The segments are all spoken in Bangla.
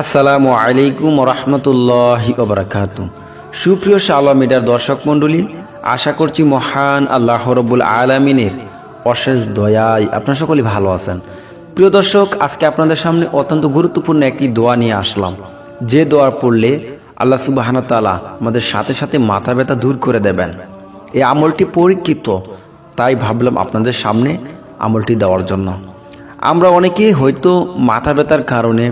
আসসালামু আলাইকুম রহমতুল্লাহি ওয়া বারাকাতুহু। সুপ্রিয় শাওলা মিডিয়ার দর্শক মণ্ডলী, আশা করছি মহান আল্লাহ রাব্বুল আলামিনের অশেষ দয়ায় আপনারা সকলে ভালো আছেন। প্রিয় দর্শক, আজকে আপনাদের সামনে অত্যন্ত গুরুত্বপূর্ণ একটি দোয়া নিয়ে আসলাম, যে দোয়া পড়লে আল্লাহ সুবহানাহু ওয়া তাআলা আমাদের সাথে সাথে মাথা ব্যথা দূর করে দেবেন। এই আমলটি পরীক্ষিত, তাই ভাবলাম আপনাদের সামনে আমলটি দেওয়ার জন্য। আমরা অনেকেই হয়তো মাথা ব্যথার কারণে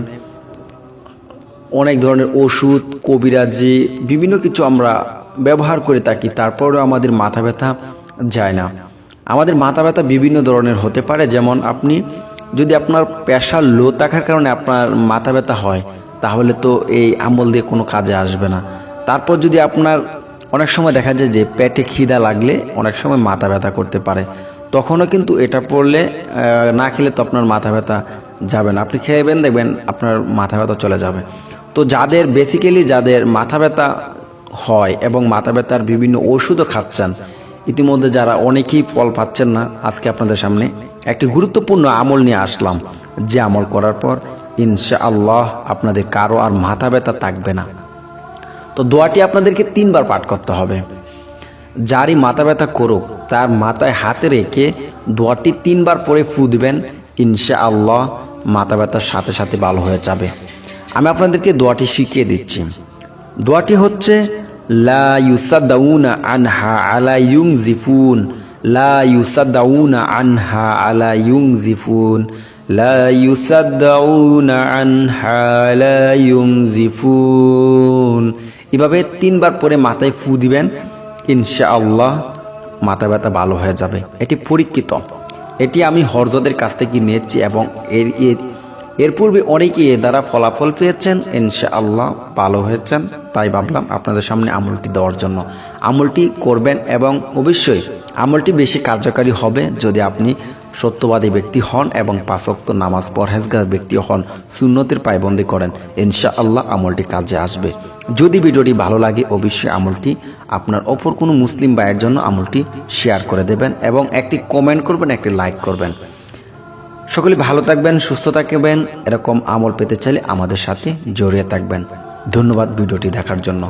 অনেক ধরনের ওষুধ, কবিরাজি, বিভিন্ন কিছু আমরা ব্যবহার করে থাকি, তারপরেও আমাদের মাথা ব্যথা যায় না। আমাদের মাথা ব্যথা বিভিন্ন ধরনের হতে পারে, যেমন আপনি যদি আপনার প্রেশার লো থাকার কারণে আপনার মাথা ব্যথা হয়, তাহলে তো এই আমল দিয়ে কোনো কাজে আসবে না। তারপর যদি আপনার অনেক সময় দেখা যায় যে পেটে খিদা লাগলে অনেক সময় মাথা ব্যথা করতে পারে, তখনও কিন্তু এটা পড়লে না খেলে তো আপনার মাথা ব্যথা যাবে না। আপনি খেয়েবেন, দেখবেন আপনার মাথা ব্যথা চলে যাবে। তো যাদের যাদের মাথা ব্যথা হয় এবং মাথা ব্যথার বিভিন্ন ওষুধও খাচ্ছেন, ইতিমধ্যে যারা অনেকেই ফল পাচ্ছেন না, আজকে আপনাদের সামনে একটি গুরুত্বপূর্ণ আমল নিয়ে আসলাম, যে আমল করার পর ইনশাআল্লাহ আপনাদের কারো আর মাথা ব্যথা থাকবে না। তো দোয়াটি আপনাদেরকে 3 বার পাঠ করতে হবে। যারই মাথা ব্যথা করুক, তার মাথায় হাতে রেখে দোয়াটি 3 বার পরে ফু দিবেন, ইনশাআল্লাহ মাথা ব্যথার সাথে সাথে ভালো হয়ে যাবে। আমি আপনাদেরকে দোয়াটি শিখিয়ে দিচ্ছি। দোয়াটি হচ্ছে লা ইউসাদ্দাউনা আনহা আলা ইউনজিফুন, লা ইউসাদ্দাউনা আনহা আলা ইউনজিফুন, লা ইউসাদ্দাউনা আনহা আলা ইউনজিফুন। এভাবে 3 বার পরে মাথায় ফু দিবেন, ইনশাআল্লাহ মাথা ব্যথা ভালো হয়ে যাবে। এটি পরীক্ষিত, এটি আমি হযরতের কাছ থেকে নিয়েছি এবং এর পূর্বে অনেকে এর দ্বারা ফলাফল পেয়েছেন, ইনশাআল্লাহ ভালো হয়েছেন। তাই ভাবলাম আপনাদের সামনে আমলটি দেওয়ার জন্য। আমলটি করবেন এবং অবশ্যই আমলটি বেশি কার্যকারী হবে যদি আপনি সত্যবাদী ব্যক্তি হন এবং 5 ওয়াক্ত নামাজ পরহেজগার ব্যক্তি হন, সুন্নতের পায়বন্দি করেন, ইনশাআল্লাহ আমলটি কাজে আসবে। যদি ভিডিওটি ভালো লাগে, অবশ্যই আমলটি আপনার অপর কোনো মুসলিম ভাইয়ের জন্য আমলটি শেয়ার করে দেবেন এবং একটি কমেন্ট করবেন, একটি লাইক করবেন। সকলে ভালো থাকবেন, সুস্থ থাকবেন। এরকম আমল পেতে চাইলে আমাদের সাথে জড়িয়ে থাকবেন। ধন্যবাদ ভিডিওটি দেখার জন্য।